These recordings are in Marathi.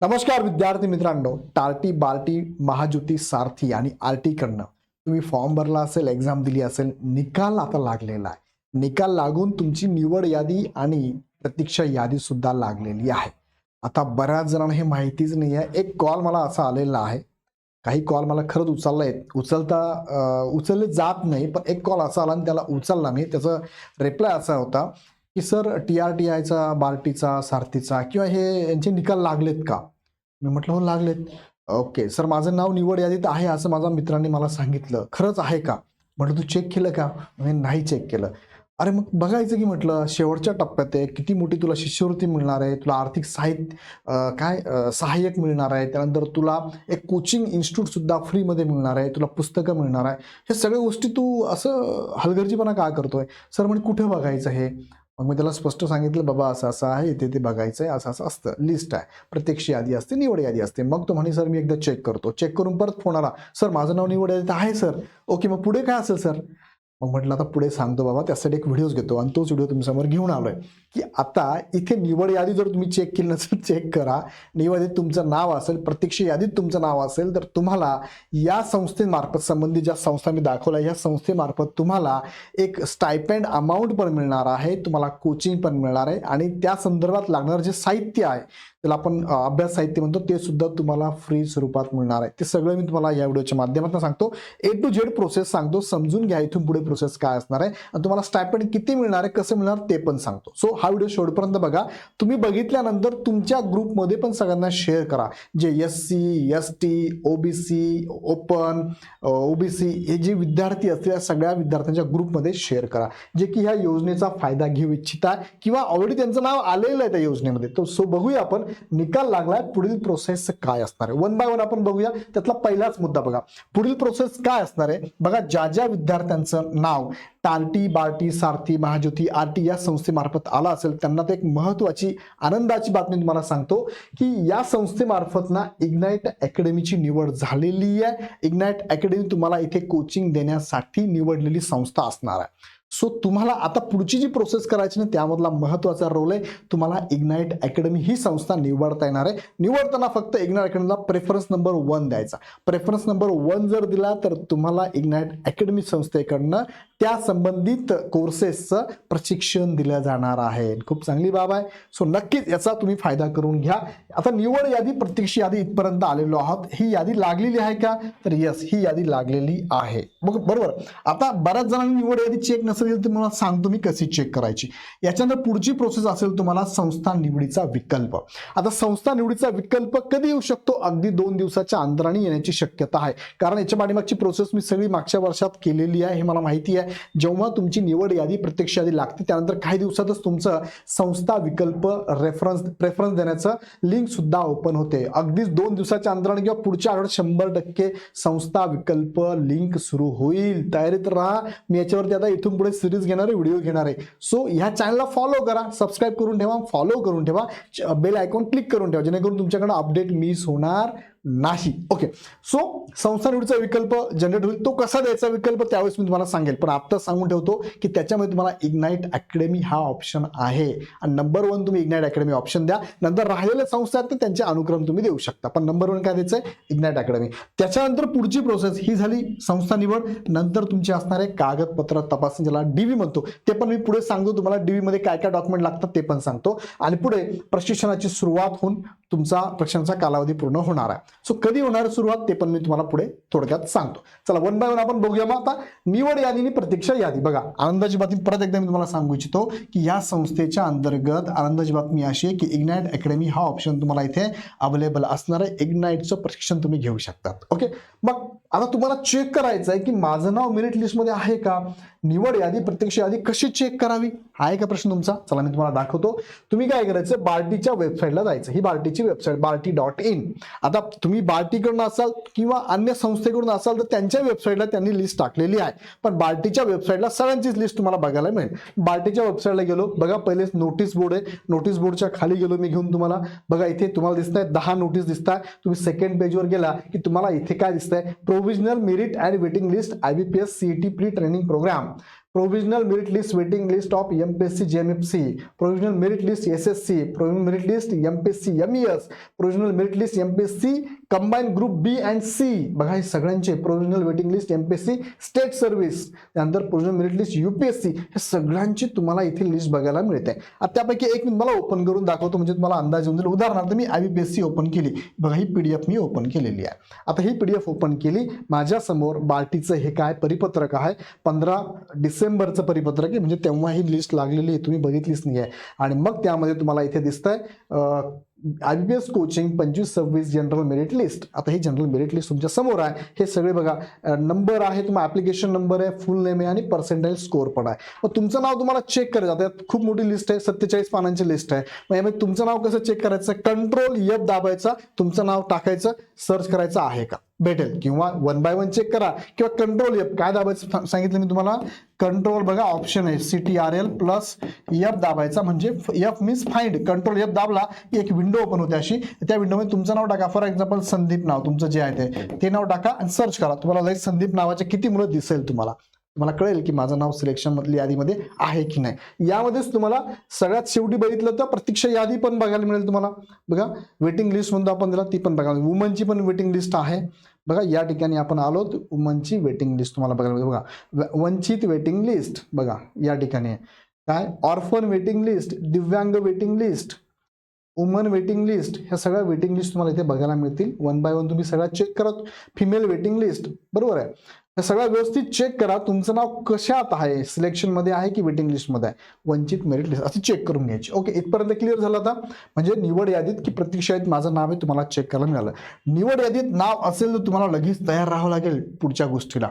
नमस्कार विद्यार्थी मित्रांनो, टार्टी बार्टी महाज्योती सारथी आणि आरटी कडनं तुम्ही फॉर्म भरला असेल, एक्झाम दिली असेल, निकाल आता लागलेला आहे. निकाल लागून तुमची निवड यादी आणि प्रतीक्षा यादी सुद्धा लागलेली आहे. आता बऱ्याच जणांना हे माहितीच नाही आहे. एक कॉल मला असा आलेला आहे, काही कॉल मला खरंच उचलले जात नाही, पण एक कॉल असा आला आणि त्याला उचलला मी. त्याचा रिप्लाय असा होता की सर, TRTIचा, बार्टीचा, सारथीचा किंवा हे यांचे निकाल लागलेत का? मी म्हटलं हो लागलेत. ओके सर, माझं नाव निवड यादीत आहे असं माझ्या मित्रांनी मला सांगितलं. खरंच आहे का? म्हटलं तू चेक केलं का? म्हणे नाही चेक केलं. अरे मग बघायचं की, म्हटलं शेवटच्या टप्प्यात आहे, किती मोठी तुला शिष्यवृत्ती मिळणार आहे, तुला आर्थिक सहाय्यक मिळणार आहे, त्यानंतर तुला एक कोचिंग इन्स्टिट्यूट सुद्धा फ्रीमध्ये मिळणार आहे, तुला पुस्तकं मिळणार आहे. हे सगळ्या गोष्टी तू असं हलगर्जीपणा का करतोय? सर म्हणे कुठे बघायचं हे? मग मी त्याला स्पष्ट सांगितलं, बाबा असं असं आहे, इथे ते बघायचं आहे, असं असं असतं, लिस्ट आहे, प्रत्यक्ष यादी असते, निवड यादी असते. मग तो म्हणे सर मी एकदा चेक करतो. चेक करून परत फोन आला, सर माझं नाव निवड यादीत आहे सर. ओके, मग पुढे काय असेल सर? मग म्हटलं आता पुढे सांगतो बाबा, त्यासाठी एक व्हिडिओज घेतो आणि तोच व्हिडिओ तुमच्यासमोर घेऊन आलोय की आता इथे निवड यादी जर तुम्ही चेक केली नसेल, चेक करा. निवड यादीत तुमचं नाव असेल, प्रत्यक्ष यादीत तुमचं नाव असेल, तर तुम्हाला या संस्थेमार्फत, संबंधित ज्या संस्था मी दाखवल्या, या संस्थेमार्फत तुम्हाला एक स्टायपेंड अमाऊंट पण मिळणार आहे, तुम्हाला कोचिंग पण मिळणार आहे आणि त्या संदर्भात लागणारं जे साहित्य आहे, त्याला आपण अभ्यास साहित्य म्हणतो, ते सुद्धा तुम्हाला फ्री स्वरूपात मिळणार आहे. ते सगळं मी तुम्हाला या व्हिडिओच्या माध्यमातून सांगतो. A to Z प्रोसेस सांगतो, समजून घ्या इथून पुढे प्रोसेस काय असणार आहे आणि तुम्हाला स्टायपेंड किती मिळणार आहे, कसं मिळणार ते पण सांगतो. सो हा व्हिडिओ शेवटपर्यंत बघा. तुम्ही बघितल्यानंतर तुमच्या ग्रुपमध्ये पण सगळ्यांना शेअर करा. जे SC, ST, OBC, open, OBC हे जे विद्यार्थी असतील, या सगळ्या विद्यार्थ्यांच्या ग्रुपमध्ये शेअर करा, जे की ह्या योजनेचा फायदा घेऊ इच्छिता किंवा ऑलरेडी त्यांचं नाव आलेलं आहे त्या योजनेमध्ये. तर सो बघूया आपण निकाल लागलाय, पुढील प्रोसेस काय असणार आहे. वन बाय वन आपण बघूया. त्यातला पहिलाच मुद्दा बघा, पुढील प्रोसेस काय असणार आहे बघा. ज्या ज्या विद्यार्थ्यांचं नाव टार्टी बार्टी सारथी महाज्योती आरटी या संस्थेमार्फत आला असेल, त्यांना तर एक महत्वाची आनंदाची बातमी तुम्हाला सांगतो की या संस्थेमार्फत ना इग्नाइट अकॅडमीची निवड झालेली आहे. इग्नाइट अकॅडमी तुम्हाला इथे कोचिंग देण्यासाठी निवडलेली संस्था असणार आहे. सो तुम्हाला आता पुढची जी प्रोसेस करायची ना, त्यामधला महत्वाचा रोल आहे, तुम्हाला इग्नाइट अकॅडमी ही संस्था निवडता येणार आहे. निवडताना फक्त इग्नाइट अकॅडमीला प्रेफरन्स नंबर 1 द्यायचा. प्रेफरन्स नंबर 1 जर दिला तर तुम्हाला इग्नाइट अकॅडमी संस्थेकडनं त्या संबंधित कोर्सेसचं प्रशिक्षण दिलं जाणार आहे. खूप चांगली बाब आहे. सो नक्कीच याचा तुम्ही फायदा करून घ्या. आता निवड यादी, प्रत्यक्ष यादी इथपर्यंत आलेलो आहोत. ही यादी लागलेली आहे का? तर यस, ही यादी लागलेली आहे. बरोबर. आता बऱ्याच जणांनी निवड यादी चेक नसेल तर मला सांगतो मी कशी चेक करायची. याच्यानंतर पुढची प्रोसेस असेल तुम्हाला संस्था निवडीचा विकल्प. आता संस्था निवडीचा विकल्प कधी येऊ शकतो? अगदी 2 दिवसाच्या अंतराने येण्याची शक्यता आहे, कारण याच्या पाठीमागची प्रोसेस मी सगळी मागच्या वर्षात केलेली आहे, हे मला माहिती आहे. जेव्हा तुमची निवड यादी, प्रत्यक्ष यादी लागते, त्यानंतर काही दिवसातच तुमचं संस्था विकल्प प्रेफरन्स देण्याचं लिंक सुद्धा ओपन होते. अगदीच 2 दिवसाच्या अंतराने किंवा पुढच्या आठवड्यात 100% संस्था विकल्प लिंक सुरू होईल. तयारीत राहा. मी याच्यावरती आता इथून पुढे सिरीज घेणार आहे, व्हिडिओ घेणार आहे. सो ह्या चॅनलला फॉलो करा, सबस्क्राईब करून ठेवा, फॉलो करून ठेवा, बेल आयकॉन क्लिक करून ठेवा, जेणेकरून तुमच्याकडे अपडेट मिस होणार नाही. ओके. सो संस्था निवडीचा विकल्प जनरेट होईल. तो कसा द्यायचा विकल्प त्यावेळेस मी तुम्हाला सांगेल, पण आता सांगून ठेवतो की त्याच्यामध्ये तुम्हाला इग्नाइट अकॅडमी हा ऑप्शन आहे आणि नंबर 1 तुम्ही इग्नाइट अकॅडमी ऑप्शन द्या. नंतर राहिलेल्या संस्था आहेत त्यांचे अनुक्रम तुम्ही देऊ शकता, पण नंबर 1 काय द्यायचंय? Ignite academy. त्याच्यानंतर पुढची प्रोसेस ही झाली संस्था निवड. नंतर तुमची असणार आहे कागदपत्र तपासणी, ज्याला DV म्हणतो. ते पण मी पुढे सांगतो तुम्हाला. DV मध्ये काय काय डॉक्युमेंट लागतात ते पण सांगतो. आणि पुढे प्रशिक्षणाची सुरुवात होऊन तुमचा प्रशिक्षणाचा कालावधी पूर्ण होणार आहे. सो कधी होणार सुरुवात ते पण मी तुम्हाला पुढे थोडक्यात सांगतो. चला वन बाय वन आपण बघूया. मग आता निवड यादी आणि प्रत्यक्ष यादी बघा. आनंदाची बातमी परत एकदा मी तुम्हाला सांगू इच्छितो की या संस्थेच्या अंतर्गत आनंदाची बातमी अशी आहे की इग्नाइट अकॅडमी हा ऑप्शन तुम्हाला इथे अवेलेबल असणार आहे. इग्नाइटचं प्रशिक्षण तुम्ही घेऊ शकतात. ओके. मग आता तुम्हाला चेक करायचं आहे की माझं नाव मेरिट लिस्टमध्ये आहे का? निवड यादी, प्रत्यक्ष यादी कशी चेक करावी हा आहे का प्रश्न तुमचा? चला मी तुम्हाला दाखवतो. तुम्ही काय करायचं, बार्टीच्या वेबसाईटला जायचं. ही बार्टीची वेबसाईट barty.in. आता तुम्ही बार्टीकडून असाल किंवा अन्य संस्थेकडून असाल तर त्यांच्या वेबसाईटला त्यांनी लिस्ट टाकलेली आहे, पण बार्टीच्या वेबसाईटला सगळ्यांचीच लिस्ट तुम्हाला बघायला मिळेल. बार्टीच्या वेबसाईटला गेलो बघा, पहिले नोटीस बोर्ड आहे. नोटीस बोर्डच्या खाली गेलो मी घेऊन तुम्हाला. बघा इथे तुम्हाला दिसत आहे 10 नोटीस दिसत आहे. तुम्ही सेकंड पेजवर गेला की तुम्हाला इथे काय दिसत आहे? Provisional merit and waiting list IBPS CET pre training program. Provisional merit list waiting list of MPSC JMFC, provisional merit list SSC, provisional merit list MPSC MES, provisional merit list MPSC combine group B and C. बघा हे सगळ्यांचे provisional waiting list MPSC state service, त्यानंतर प्रोव्हिजनल मेरिट लिस्ट यूपीएससी, हे सगळ्यांची तुम्हाला इथे लिस्ट बघायला मिळते. आता त्यापैकी एक मी मला ओपन करून दाखवतो म्हणजे तुम्हाला अंदाज येऊन जाईल. उदाहरणार्थ मी आयबीपीएससी ओपन केली, बघा ही पीडीएफ मी ओपन केलेली आहे. आता ही पीडीएफ ओपन केली, माझ्या समोर बार्टीचं हे काय परिपत्रक आहे, 15 डिसेंबरचं परिपत्रक आहे, म्हणजे तेव्हा ही लिस्ट लागलेली आहे, तुम्ही बघितलीच नाही आहे. आणि मग त्यामध्ये तुम्हाला इथे दिसतंय IBPS coaching 25-26 general merit list. आता ही जनरल मेरिट लिस्ट तुमच्या समोर आहे. हे सगळे बघा नंबर आहे, तुम्हाला ऍप्लिकेशन नंबर आहे, फुल नेम आहे आणि पर्सेंटाइल स्कोर पण आहे. मग तुमचं नाव तुम्हाला चेक करायचं. आता खूप मोठी लिस्ट आहे, 47 पानांची लिस्ट आहे. मग यामध्ये तुमचं नाव कसं चेक करायचं, कंट्रोल F दाबायचा, तुमचं नाव टाकायचं, सर्च करायचं आहे का भेटेल, किंवा 1 बाय 1 चेक करा, किंवा कंट्रोल F काय दाबायचं सांगितलं मी तुम्हाला, कंट्रोल बघा ऑप्शन आहे CTRL प्लस F दाबायचा, म्हणजे F means find. Control F दाबला की एक विंडो ओपन होते अशी, त्या विंडोमध्ये तुमचं नाव टाका. फॉर एक्झाम्पल संदीप नाव तुमचं जे आहे ते नाव टाका आणि सर्च करा. तुम्हाला लगेच संदीप नावाचे किती मुलं दिसेल, तुम्हाला कळेल की माझं नाव सिलेक्शन मधली यादीमध्ये आहे की नाही. यामध्येच तुम्हाला सगळ्यात शेवटी बघितलं तर प्रतीक्षा यादी पण बघायला मिळेल तुम्हाला. बघा वेटिंग लिस्ट म्हणतो आपण त्याला, ती पण बघायला. वुमनची पण वेटिंग लिस्ट आहे. बघा या ठिकाणी आपण आलो, वुमनची वेटिंग लिस्ट तुम्हाला बघायला मिळेल. बघा वंचित वेटिंग लिस्ट, बघा या ठिकाणी काय, ऑर्फन वेटिंग लिस्ट, दिव्यांग waiting list, woman waiting list, ह्या सगळ्या वेटिंग लिस्ट तुम्हाला इथे बघायला मिळतील. 1 बाय 1 तुम्ही सगळ्या चेक करा. फिमेल वेटिंग लिस्ट, बरोबर आहे, हे सगळं व्यवस्थित चेक करा. तुमचं नाव कशात आहे, सिलेक्शन मध्ये आहे की वेटिंग लिस्ट मध्ये आहे, वंचित मेरिट लिस्ट असं चेक करून घ्यायची. ओके, इथपर्यंत क्लिअर झालं. आता म्हणजे निवड यादीत की प्रतीक्षा यादीत माझं नाव आहे, तुम्हाला चेक करायला मिळालं. निवड यादीत नाव असेल तर तुम्हाला लगेच तयार राहावं लागेल पुढच्या गोष्टीला.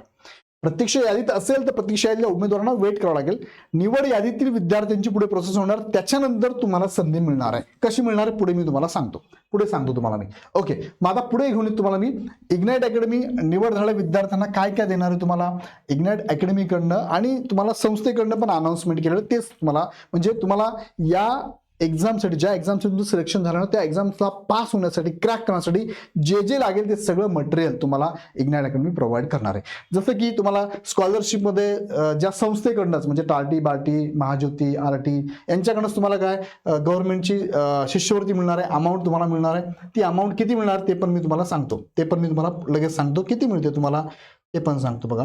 प्रतीक्षा यादीत असेल तर प्रतीक्षा यादीतल्या उमेदवारांना वेट करावं लागेल. निवड यादीतील विद्यार्थ्यांची पुढे प्रोसेस होणार, त्याच्यानंतर तुम्हाला संधी मिळणार आहे. कशी मिळणार आहे पुढे मी तुम्हाला सांगतो, पुढे सांगतो तुम्हाला मी. ओके, मग आता पुढे घेऊन तुम्हाला मी इग्नाइट अकॅडमी निवड झालेल्या विद्यार्थ्यांना काय काय देणार आहे तुम्हाला, इग्नाइट अकॅडमीकडनं आणि तुम्हाला संस्थेकडनं पण अनाउन्समेंट केलेलं, तेच तुम्हाला म्हणजे तुम्हाला या एक्झामसाठी, ज्या एक्झामसाठी तुमचं सिलेक्शन झालं ना त्या एक्झामला पास होण्यासाठी, क्रॅक करण्यासाठी जे जे लागेल ते सगळं मटेरियल तुम्हाला इग्नाइट अकॅडमी प्रोव्हाइड करणार आहे. जसं की तुम्हाला स्कॉलरशिपमध्ये ज्या संस्थेकडनंच म्हणजे टार्टी बार्टी महाज्योती आरटी यांच्याकडनंच तुम्हाला काय गव्हर्नमेंटची शिष्यवृत्ती मिळणार आहे, अमाऊंट तुम्हाला मिळणार आहे. ती अमाऊंट किती मिळणार ते पण मी तुम्हाला सांगतो, ते पण मी तुम्हाला लगेच सांगतो किती मिळते तुम्हाला ते पण सांगतो. बघा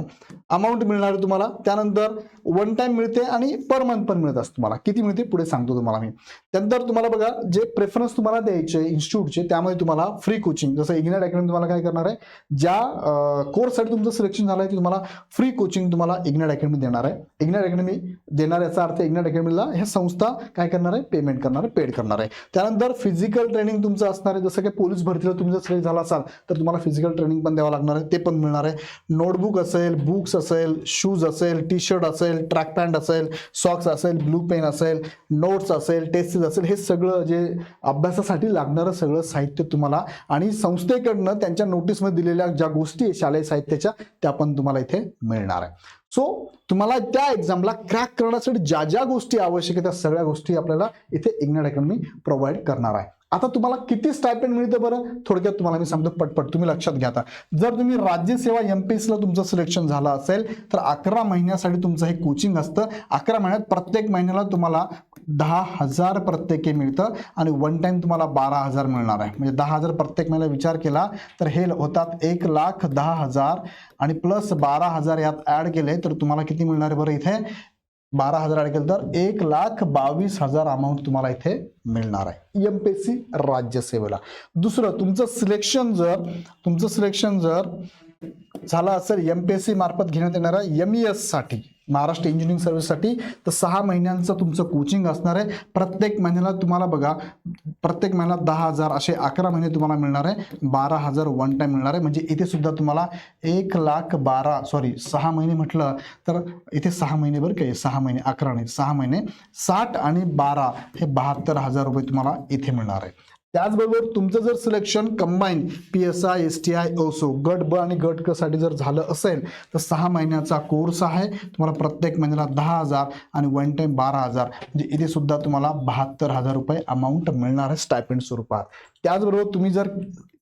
अमाऊंट मिळणार आहे तुम्हाला, त्यानंतर 1 टाइम मिळते आणि पर मंथ पण मिळत असते. तुम्हाला किती मिळते पुढे सांगतो तुम्हाला मी. त्यानंतर तुम्हाला बघा जे प्रेफरन्स तुम्हाला द्यायचे इन्स्टिट्यूटचे, त्यामध्ये तुम्हाला फ्री कोचिंग, जसं इग्नाइट अकॅडमी तुम्हाला काय करणार आहे, ज्या कोर्ससाठी तुमचं सिलेक्शन झालं आहे ते तुम्हाला फ्री कोचिंग तुम्हाला इग्नाइट अकॅडमी देणार आहे. इग्नाइट अकॅडमी देणार याचा अर्थ इग्नाइट अकॅडमीला ह्या संस्था काय करणार आहे, पेमेंट करणार आहे, पेड करणार आहे. त्यानंतर फिजिकल ट्रेनिंग तुमचं असणार आहे, जसं की पोलीस भरतीला तुम्ही जर सिलेक्ट झाला असाल तर तुम्हाला फिजिकल ट्रेनिंग पण द्यावं लागणार आहे, ते पण मिळणार आहे. नोटबुक असेल, बुक्स असेल, शूज असेल, टी शर्ट असेल, ट्रॅक पॅन्ट असेल, सॉक्स असेल, ब्लू पेन असेल, नोट्स असेल, टेस्ट असेल, हे सगळं जे अभ्यासासाठी लागणारं सगळं साहित्य तुम्हाला आणि संस्थेकडनं त्यांच्या नोटीसमध्ये दिलेल्या ज्या गोष्टी आहे शालेय साहित्याच्या त्या पण तुम्हाला इथे मिळणार आहे. सो तुम्हाला त्या एक्झामला क्रॅक करण्यासाठी ज्या ज्या गोष्टी आवश्यक आहेत त्या सगळ्या गोष्टी आपल्याला इथे इग्नाइट अकॅडमी प्रोव्हाइड करणार आहे. आता तुम्हाला किती स्टायपेंड मिळतं बरं, थोडक्यात तुम्हाला मी सांगतो पटपट, तुम्ही लक्षात घ्या. आता जर तुम्ही राज्यसेवा एमपीएससीला तुमचं सिलेक्शन झालं असेल तर 11 महिन्यासाठी तुमचं हे कोचिंग असतं. 11 महिन्यात प्रत्येक महिन्याला तुम्हाला 10,000 प्रत्येकी मिळतं आणि 1 टाइम तुम्हाला 12,000 मिळणार आहे. म्हणजे 10,000 प्रत्येक महिन्याला विचार केला तर हे होतात 1,10,000 आणि प्लस 12,000 यात ऍड केले तर तुम्हाला किती मिळणार आहे बरं, इथे 12,000 ऍड केलं तर 1,22,000 अमाऊंट तुम्हाला इथे मिळणार आहे एमपीएससी राज्यसेवेला. दुसरं तुमचं सिलेक्शन जर झालं असेल एमपीएससी मार्फत घेण्यात येणाऱ्या एमईएस साठी, महाराष्ट्र इंजिनिअरिंग सर्व्हिससाठी, तर 6 महिन्यांचं तुमचं कोचिंग असणार आहे. प्रत्येक महिन्याला तुम्हाला बघा, प्रत्येक महिन्याला 10,000 असे 11 महिने तुम्हाला मिळणार आहे, 12,000 1 टाइम मिळणार आहे. म्हणजे इथे सुद्धा तुम्हाला 6 महिने म्हटलं तर इथे 6 महिने बरं काय, 6 महिने 11 नाही 6 महिने 60 आणि 12 हे 72,000 रुपये तुम्हाला इथे मिळणार आहे. त्याचबरोबर तुमचं जर selection combine PSI STI OSO गट ब आणि गट क साठी जर झालं असेल तर 6 महिन्याचा कोर्स आहे. तुम्हाला प्रत्येक महिन्याला 10,000 आणि 1 टाइम 12,000, म्हणजे इथे सुद्धा तुम्हाला 72,000 रुपये अमाऊंट मिळणार आहे स्टायपेंड स्वरूपात. त्याचबरोबर तुम्ही जर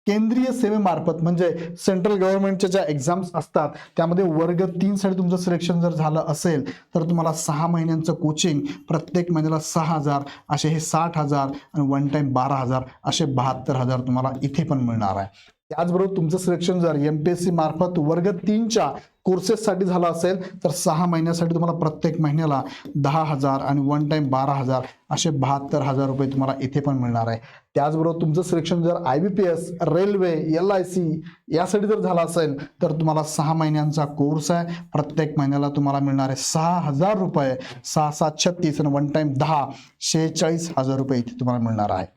केंद्रीय सेवेमार्फत म्हणजे सेंट्रल गव्हर्नमेंटच्या ज्या एक्झाम्स असतात त्यामध्ये वर्ग 3 साठी तुमचं सिलेक्शन जर झालं असेल तर तुम्हाला 6 महिन्यांचं कोचिंग, प्रत्येक महिन्याला 6,000 असे हे 60,000 आणि वन टाइम 12,000 असे 72,000 तुम्हाला इथे पण मिळणार आहे. त्याचबरोबर तुमचं सिलेक्शन जर MPSC मार्फत वर्ग 3च्या कोर्सेससाठी झालं असेल तर 6 महिन्यासाठी तुम्हाला प्रत्येक महिन्याला 10,000 आणि वन टाइम 12,000 असे 72,000 रुपये तुम्हाला इथे पण मिळणार आहे. त्याचबरोबर तुमचं सिलेक्शन जर IBPS, रेल्वे, LIC यासाठी जर झालं असेल तर तुम्हाला 6 महिन्यांचा कोर्स आहे, प्रत्येक महिन्याला तुम्हाला मिळणार आहे 6,000 रुपये, 6,736 आणि वन टाइम 10 46,000 रुपये इथे तुम्हाला मिळणार आहे.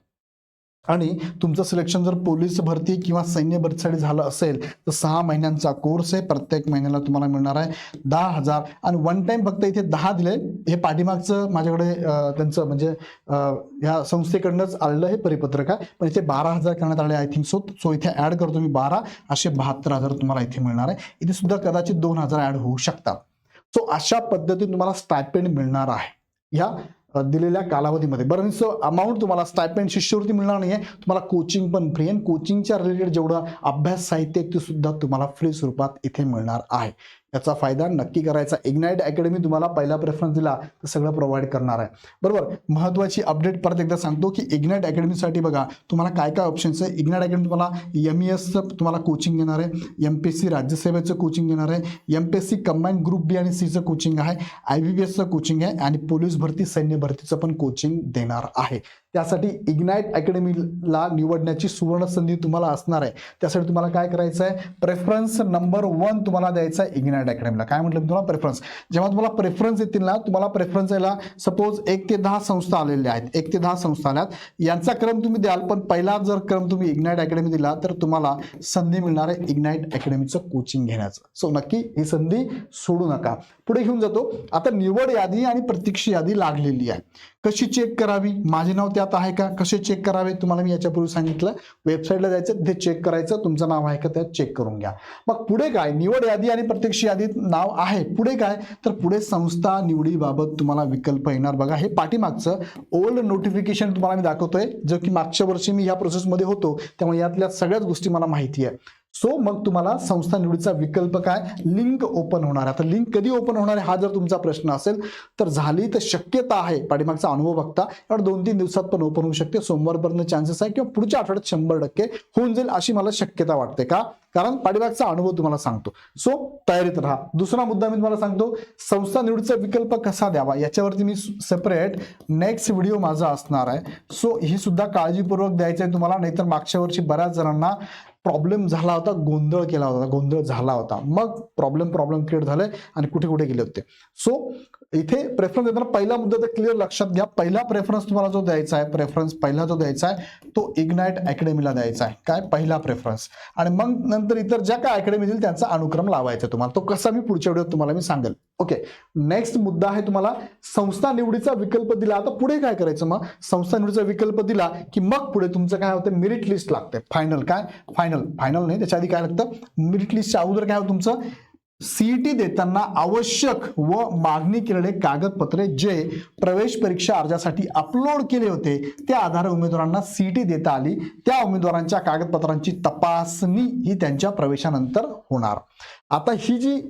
आणि तुमचं सिलेक्शन जर पोलीस भरती किंवा सैन्य भरतीसाठी झालं असेल तर 6 महिन्यांचा कोर्स आहे, प्रत्येक महिन्याला तुम्हाला मिळणार आहे 10,000 आणि वन टाइम फक्त इथे 10 दिले. हे पाठीमागचं माझ्याकडे त्यांचं म्हणजे ह्या संस्थेकडनंच आलेलं हे परिपत्रक आहे, पण इथे 12,000 करण्यात आले आय थिंक सो इथे ऍड करतो मी 12 असे 72,000 तुम्हाला इथे मिळणार आहे. इथे सुद्धा कदाचित 2,000 ऍड होऊ शकतात. सो अशा पद्धतीने तुम्हाला स्टायपेंड मिळणार आहे ह्या दिलेल्या कालावधीमध्ये. बरं, सो अमाऊंट तुम्हाला स्टायपेंड शिष्यवृत्ती मिळणार नाहीये, तुम्हाला कोचिंग पण फ्री आणि कोचिंगच्या रिलेटेड जेवढं अभ्यास साहित्य ते सुद्धा तुम्हाला फ्री स्वरूपात इथे मिळणार आहे. याचा फायदा नक्की करायचा. इग्नाइट अकॅडमी तुम्हाला पहिला प्रेफरन्स दिला तर सगळं प्रोव्हाइड करणार आहे. बरोबर, महत्वाची अपडेट परत एकदा सांगतो की इग्नाइट अकॅडमीसाठी बघा तुम्हाला काय काय ऑप्शन्स आहे. इग्नाइट अकॅडमी तुम्हाला MESचं तुम्हाला कोचिंग देणार आहे, MPSC राज्यसेवेचं कोचिंग देणार आहे, MPSC कंबाईन ग्रुप B आणि Cचं कोचिंग आहे, IBPSचं कोचिंग आहे आणि पोलीस भरती सैन्य भरतीचं पण कोचिंग देणार आहे. त्यासाठी इग्नाइट अकॅडमीला निवडण्याची सुवर्ण संधी तुम्हाला असणार आहे. त्यासाठी तुम्हाला काय करायचं आहे, प्रेफरन्स नंबर 1 तुम्हाला द्यायचा आहे इग्नाइट अकॅडमीला. काय म्हटलं तुम्हाला प्रेफरन्स, जेव्हा तुम्हाला प्रेफरन्स येतील ना, तुम्हाला प्रेफरन्स यायला सपोज 1 ते 10 संस्था आलेल्या आहेत, 1 ते 10 संस्था आल्यात, यांचा क्रम तुम्ही द्याल, पण पहिला जर क्रम तुम्ही इग्नाइट अकॅडमी दिला तर तुम्हाला संधी मिळणार आहे इग्नाइट अकॅडमीचं कोचिंग घेण्याचं. सो नक्की ही संधी सोडू नका. पुढे घेऊन जातो. आता निवड यादी आणि प्रतीक्षा यादी लागलेली आहे. कशी चेक करावी, माझे नाव त्यात आहे का, कसे चेक करावे तुम्हाला मी याच्यापूर्वी सांगितलं. वेबसाईटला जायचं, तिथे चेक करायचं तुमचं नाव आहे का त्यात चेक करून घ्या. मग पुढे काय, निवड यादी आणि प्रत्यक्ष यादीत नाव आहे, पुढे काय तर पुढे संस्था निवडीबाबत तुम्हाला विकल्प येणार. बघा हे पाठीमागचं ओल्ड नोटिफिकेशन तुम्हाला मी दाखवतोय, जो की मागच्या वर्षी मी या प्रोसेसमध्ये होतो त्यामुळे यातल्या सगळ्याच गोष्टी मला माहिती आहे. सो मग तुम्हाला संस्था निवडीचा विकल्प काय, लिंक ओपन होणार आहे. आता लिंक कधी ओपन होणार आहे हा जर तुमचा प्रश्न असेल तर झाली तर शक्यता आहे, पाठीमागचा अनुभव बघता एवढं 2-3 दिवसात पण ओपन होऊ शकते. सोमवारपर्यंत चान्सेस आहे किंवा पुढच्या आठवड्यात 100% होऊन जाईल अशी मला शक्यता वाटते. का, कारण पाठीमागचा अनुभव तुम्हाला सांगतो. सो तयारीत राहा. दुसरा मुद्दा मी तुम्हाला सांगतो, संस्था निवडीचा विकल्प कसा द्यावा याच्यावरती मी सेपरेट नेक्स्ट व्हिडिओ माझा असणार आहे. सो ही सुद्धा काळजीपूर्वक द्यायचं आहे तुम्हाला, नाहीतर मागच्या वर्षी बऱ्याच जणांना प्रॉब्लेम झाला होता, गोंधळ झाला होता, मग प्रॉब्लेम क्रिएट झाले आणि कुठे कुठे गेले होते. सो इथे प्रेफरन्स देताना पहिला मुद्दा तर क्लिअर लक्षात घ्या. पहिला प्रेफरन्स तुम्हाला जो द्यायचा आहे, प्रेफरन्स पहिला जो द्यायचा आहे तो इग्नाइट अकॅडमीला द्यायचा आहे. काय, पहिला प्रेफरन्स. आणि मग नंतर इतर ज्या काय अकॅडमी दिल त्यांचा अनुक्रम लावायचा तुम्हाला. तो कसा मी पुढच्या व्हिडिओत तुम्हाला मी सांगेल. ओके, नेक्स्ट मुद्दा आहे तुम्हाला संस्था निवडीचा विकल्प दिला. आता पुढे काय करायचं, मग संस्था निवडीचा विकल्प दिला की मग पुढे तुमचं काय होतं, मेरिट लिस्ट लागते. फायनल नाही, त्याच्या आधी काय लागतं, मेरिट लिस्टच्या अगोदर काय होतं तुमचं CET देताना आवश्यक व मागणी केलेले कागदपत्रे जे प्रवेश परीक्षा अर्जासाठी अपलोड केले होते त्या आधारे उमेदवारांना CET देता आली, त्या उमेदवारांच्या कागदपत्रांची तपासणी ही त्यांच्या प्रवेशानंतर होणार. आता ही जी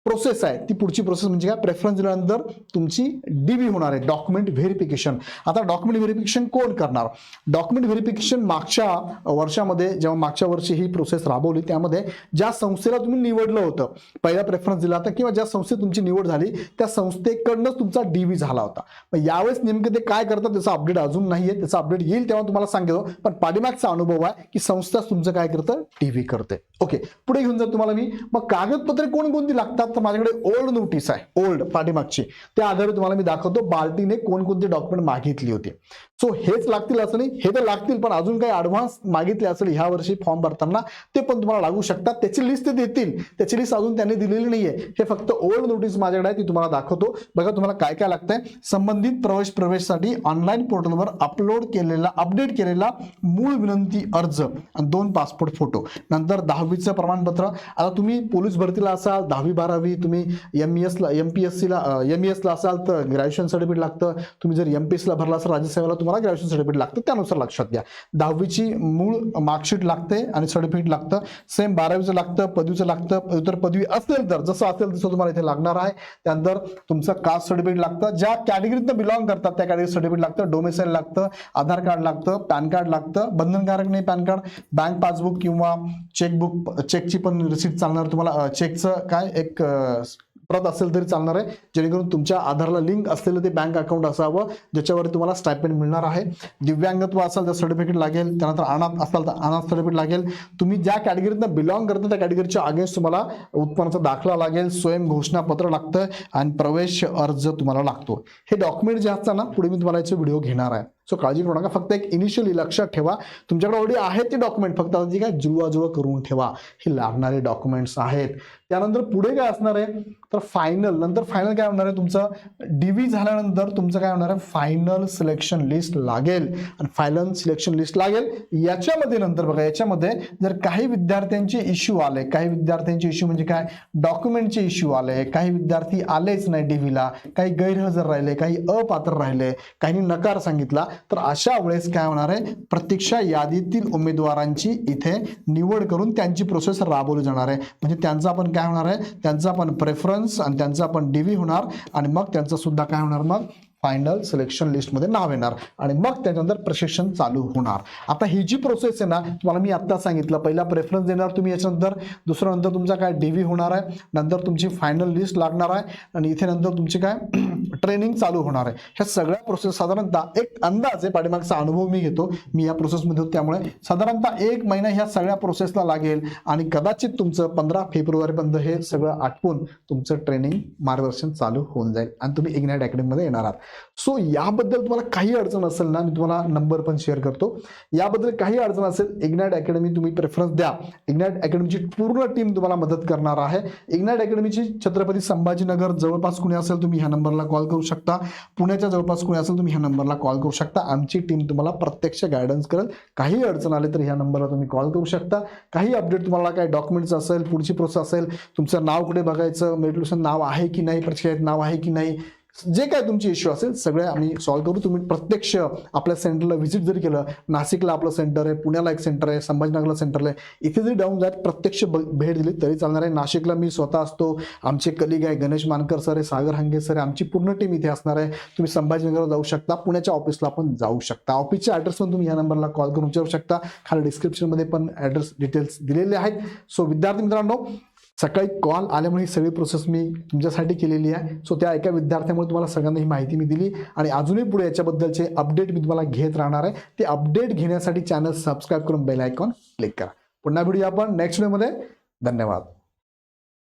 प्रोसेस आहे ती पुढची प्रोसेस म्हणजे काय, प्रेफरन्स दिल्यानंतर तुमची DV होणार आहे, डॉक्युमेंट व्हेरिफिकेशन. आता डॉक्युमेंट व्हेरिफिकेशन कोण करणार, डॉक्युमेंट व्हेरिफिकेशन मागच्या वर्षामध्ये जेव्हा मागच्या वर्षी ही प्रोसेस राबवली त्यामध्ये ज्या संस्थेला तुम्ही निवडलं होतं, पहिला प्रेफरन्स दिला होता किंवा ज्या संस्थेत तुमची निवड झाली त्या संस्थेकडनंच तुमचा DV झाला होता. मग यावेळेस नेमकं ते काय करतात त्याचा अपडेट अजून नाहीये, त्याचा अपडेट येईल तेव्हा तुम्हाला सांगेल. पण पाठीमागचा अनुभव आहे की संस्था तुमचं काय करतं, DV करते. ओके, पुढे घेऊन जा तुम्हाला मी. मग कागदपत्रे कोणकोणती लागतात, तर माझ्याकडे ओल्ड नोटीस आहे, ओल्ड पाठीमागची, त्या आधारे तुम्हाला मी दाखवतो बार्टीने कोणकोणते डॉक्युमेंट मागितली होती. सो हेच लागतील असं नाही, हे तर लागतील पण अजून काही ऍडव्हान्स मागितले असेल ह्या वर्षी फॉर्म भरताना ते पण तुम्हाला लागू शकतात. त्याची लिस्ट ते देतील, त्याची लिस्ट अजून त्यांनी दिलेली नाहीये, हे फक्त ओल्ड नोटीस माझ्याकडे आहे ती तुम्हाला दाखवतो. बघा तुम्हाला काय काय लागतंय, संबंधित प्रवेशसाठी ऑनलाईन पोर्टलवर अपलोड केलेला अपडेट केलेला मूळ विनंती अर्ज आणि 2 पासपोर्ट फोटो, नंतर 10वीचं प्रमाणपत्र. आता तुम्ही पोलीस भरतीला असाल, 10वी 12वी 11वी तुम्ही MES ला MPSC ला MES ला असाल तर ग्रॅज्युएशन सर्टिफिकेट लागतं. तुम्ही जर MPSC ला भरला असाल राज्यसेवेला तुम्हाला ग्रॅज्युएशन सर्टिफिकेट लागतं. त्यानुसार लक्षात घ्या. 10वीची मूळ मार्कशीट लागते आणि सर्टिफिकेट लागतं. सेम 12वीचं लागतं, पदवीचं लागतं. तर पदवी असेल तर जसं असेल तसं तुम्हाला इथे लागणार आहे. त्यानंतर तुमचं कास्ट सर्टिफिकेट लागतं. ज्या कॅटेगरीतनं बिलॉंग करतात त्या कॅटेगरी सर्टिफिकेट लागतं. डोमेसाईल लागतं, आधार कार्ड लागतं, पॅन कार्ड लागतं. बंधनकारक नाही पॅन कार्ड. बँक पासबुक किंवा चेकबुक, चेकची पण रिसिप्ट चालणार तुम्हाला. चेकचं काय एक प्रत असेल तरी चालणार आहे, जेणेकरून तुमच्या आधारला लिंक असलेलं ते बँक अकाउंट असावं ज्याच्यावर तुम्हाला स्टायपेंड मिळणार आहे. दिव्यांगत्व असाल तर सर्टिफिकेट लागेल. त्यानंतर अनाथ असाल तर अनाथ सर्टिफिकेट लागेल. तुम्ही ज्या कॅटेगरीतनं बिलॉंग करता त्या कॅटेगरीच्या अगेन्स्ट तुम्हाला उत्पन्नाचा दाखला लागेल, स्वयं घोषणापत्र लागतं आणि प्रवेश अर्ज तुम्हाला लागतो. हे डॉक्युमेंट जे असतात ना, पुढे मी तुम्हाला याचे व्हिडिओ घेणार आहे. सो काळजी करू नका. फक्त एक इनिशियली लक्षात ठेवा तुमच्याकडे ऑलरेडी आहेत ते डॉक्युमेंट, फक्त आता जी काय जुळवाजुळव करून ठेवा. हे लागणारे डॉक्युमेंट्स आहेत. त्यानंतर पुढे काय असणार आहे तर फायनल, नंतर फायनल काय होणार आहे तुमचं DV झाल्यानंतर तुमचं काय होणार आहे फायनल सिलेक्शन लिस्ट लागेल. आणि फायनल सिलेक्शन लिस्ट लागेल याच्यामध्ये नंतर बघा, याच्यामध्ये जर काही विद्यार्थ्यांचे इश्यू आले, काही विद्यार्थ्यांचे इश्यू म्हणजे काय डॉक्युमेंटचे इश्यू आले, काही विद्यार्थी आलेच नाही DVला, काही गैरहजर राहिले, काही अपात्र राहिले, काही नकार सांगितला, तर अशा वेळेस काय होणार आहे प्रतीक्षा यादीतील उमेदवारांची इथे निवड करून त्यांची प्रोसेस राबवली जाणार आहे. म्हणजे त्यांचा पण काय होणार आहे, त्यांचा पण प्रेफरन्स आणि त्यांचा पण DV होणार आणि मग त्यांचं सुद्धा काय होणार मग फायनल सिलेक्शन लिस्टमध्ये नाव येणार आणि मग त्याच्यानंतर प्रशिक्षण चालू होणार. आता ही जी प्रोसेस आहे ना तुम्हाला मी आत्ता सांगितलं, पहिला प्रेफरन्स देणार तुम्ही, याच्यानंतर दुसरं नंतर तुमचा काय DV होणार आहे, नंतर तुमची फायनल लिस्ट लागणार आहे आणि इथे नंतर तुमची काय ट्रेनिंग चालू होणार आहे. ह्या सगळ्या प्रोसेस साधारणतः एक अंदाज आहे, पाठीमागचा अनुभव मी घेतो, मी या प्रोसेसमध्ये होतो, त्यामुळे साधारणतः 1 महिना ह्या सगळ्या प्रोसेसला लागेल आणि कदाचित तुमचं 15 फेब्रुवारीपर्यंत हे सगळं आटपून तुमचं ट्रेनिंग मार्गदर्शन चालू होऊन जाईल आणि तुम्ही इग्नाइट अकॅडमीमध्ये येणार आहात. सो याबद्दल तुम्हाला काही अडचण असेल ना, मी तुम्हाला नंबर पण शेअर करतो. याबद्दल काही अडचण असेल इग्नाइट अकॅडमी तुम्ही प्रेफरन्स द्या. इग्नाइट अकॅडमीची पूर्ण टीम तुम्हाला मदत करणार आहे. इग्नाइट अकॅडमीची छत्रपती संभाजीनगर जवळपास कुणी असेल तुम्ही ह्या नंबरला कॉल करू शकता. पुण्याच्या जवळपास कुणी असेल तुम्ही ह्या नंबरला कॉल करू शकता. आमची टीम तुम्हाला प्रत्यक्ष गायडन्स करेल. काही अडचण आली तर ह्या नंबरला तुम्ही कॉल करू शकता. काही अपडेट तुम्हाला काय डॉक्युमेंट्स असेल, पुढची प्रोसेस असेल, तुमचं नाव कुठे बघायचं, मेरिट लिस्टमध्ये नाव आहे की नाही, परीक्षेत नाव आहे की नाही, जे काय तुमचे इश्यू असेल सगळे आम्ही सॉल्व्ह करू. तुम्ही प्रत्यक्ष आपल्या सेंटरला व्हिजिट जरी केलं, नाशिकला आपलं सेंटर आहे, पुण्याला एक सेंटर आहे, संभाजीनगरला सेंटर आहे, इथे जरी डाऊन जात प्रत्यक्ष भेट दिली तरी चालणार आहे. नाशिकला मी स्वतः असतो, आमचे कलिग आहे गणेश मानकर सर आहे, सागर हंगे सर आहे, आमची पूर्ण टीम इथे असणार आहे. तुम्ही संभाजीनगरला जाऊ शकता, पुण्याच्या ऑफिसला पण जाऊ शकता. ऑफिसचे ॲड्रेस पण तुम्ही या नंबरला कॉल करून विचारू शकता. खाली डिस्क्रिप्शनमध्ये पण ॲड्रेस डिटेल्स दिलेले आहेत. सो विद्यार्थी मित्रांनो, सकाळी कॉल आल्यामुळे ही सगळी प्रोसेस मी तुमच्यासाठी केलेली आहे. सो त्या एका विद्यार्थ्यामुळे तुम्हाला सगळ्यांना ही माहिती मी दिली आणि अजूनही पुढे याच्याबद्दलचे अपडेट मी तुम्हाला घेत राहणार आहे. ते अपडेट घेण्यासाठी चॅनल सबस्क्राईब करून बेल आयकॉन क्लिक करा. पुन्हा भेटूया आपण नेक्स्ट व्हिडिओमध्ये. धन्यवाद.